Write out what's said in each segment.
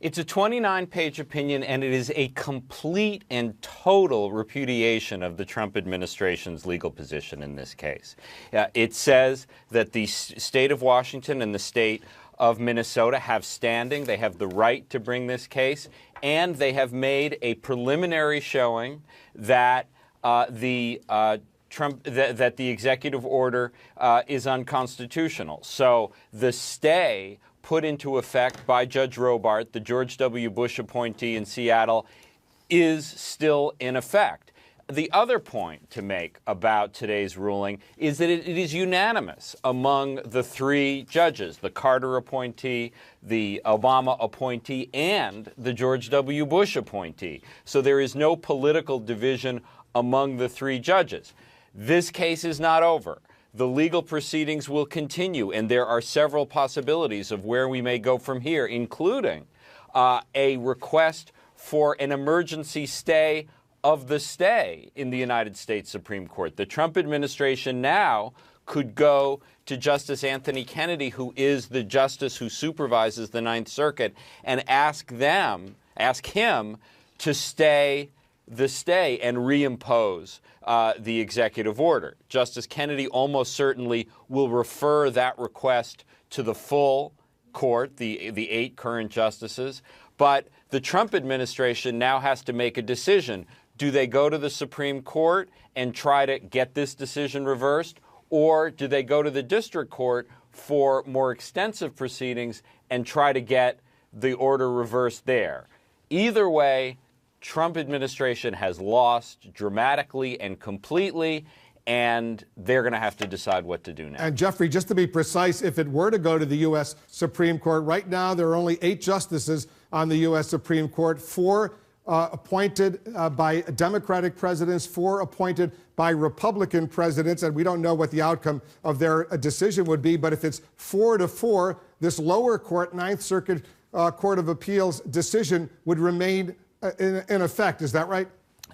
It's a 29-page opinion, and it is a complete and total repudiation of the Trump administration's legal position in this case. It says that the state of Washington and the state of Minnesota have standing. They have the right to bring this case, and they have made a preliminary showing that the executive order is unconstitutional. So the stay put into effect by Judge Robart, the George W. Bush appointee in Seattle, is still in effect. The other point to make about today's ruling is that it is unanimous among the three judges, the Carter appointee, the Obama appointee, and the George W. Bush appointee. So there is no political division among the three judges. This case is not over. The legal proceedings will continue, and there are several possibilities of where we may go from here, including a request for an emergency stay of the stay in the United States Supreme Court. The Trump administration now could go to Justice Anthony Kennedy, who is the justice who supervises the Ninth Circuit, and ask him to stay the stay and reimpose the executive order. Justice Kennedy almost certainly will refer that request to the full court, the 8 current justices. But the Trump administration now has to make a decision. Do they go to the Supreme Court and try to get this decision reversed, or do they go to the district court for more extensive proceedings and try to get the order reversed there? Either way, Trump administration has lost dramatically and completely, and they're going to have to decide what to do now. And Jeffrey, just to be precise, if it were to go to the U.S. Supreme Court, right now there are only 8 justices on the U.S. Supreme Court, 4 appointed by Democratic presidents, 4 appointed by Republican presidents, and we don't know what the outcome of their decision would be. But if it's 4-4, this lower court, Ninth Circuit Court of Appeals decision would remain in effect. Is that right?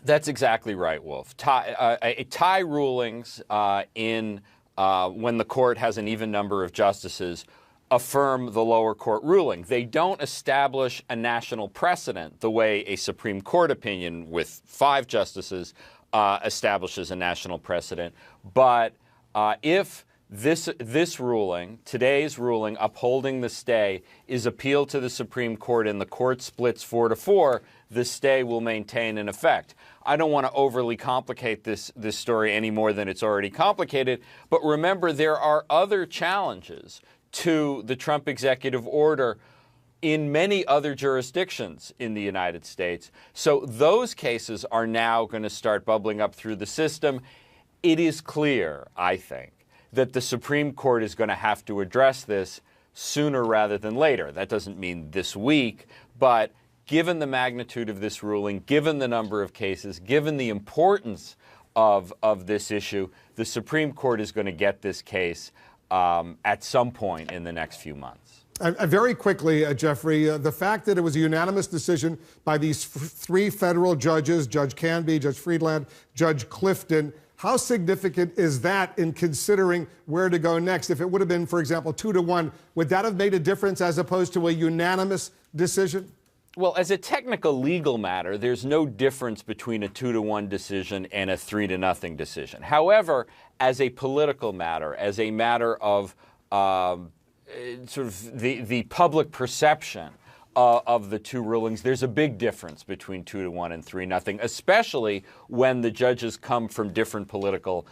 That's exactly right, Wolf. Tie rulings when the court has an even number of justices affirm the lower court ruling. They don't establish a national precedent the way a Supreme Court opinion with 5 justices establishes a national precedent. But if this ruling, today's ruling upholding the stay, is appealed to the Supreme Court and the court splits 4-4, the stay will maintain in effect. I don't want to overly complicate this story any more than it's already complicated, but remember there are other challenges to the Trump executive order in many other jurisdictions in the United States. So those cases are now going to start bubbling up through the system. It is clear, I think, that the Supreme Court is going to have to address this sooner rather than later. That doesn't mean this week, but given the magnitude of this ruling, given the number of cases, given the importance of this issue, the Supreme Court is going to get this case at some point in the next few months. Very quickly, Jeffrey, the fact that it was a unanimous decision by these 3 federal judges, Judge Canby, Judge Friedland, Judge Clifton, how significant is that in considering where to go next? If it would have been, for example, 2-1, would that have made a difference as opposed to a unanimous decision? Well, as a technical legal matter, there's no difference between a 2-1 decision and a 3-0 decision. However, as a political matter, as a matter of sort of the public perception of the 2 rulings, there's a big difference between 2-1 and 3-0, especially when the judges come from different political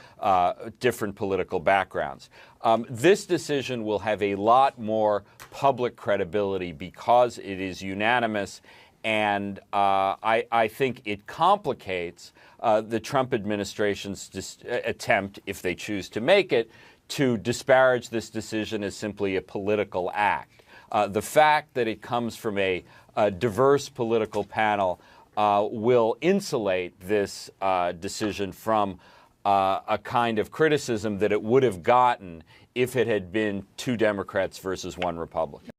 backgrounds. This decision will have a lot more public credibility because it is unanimous, and I think it complicates the Trump administration's attempt, if they choose to make it, to disparage this decision as simply a political act. The fact that it comes from a diverse political panel will insulate this decision from a kind of criticism that it would have gotten if it had been 2 Democrats versus 1 Republican.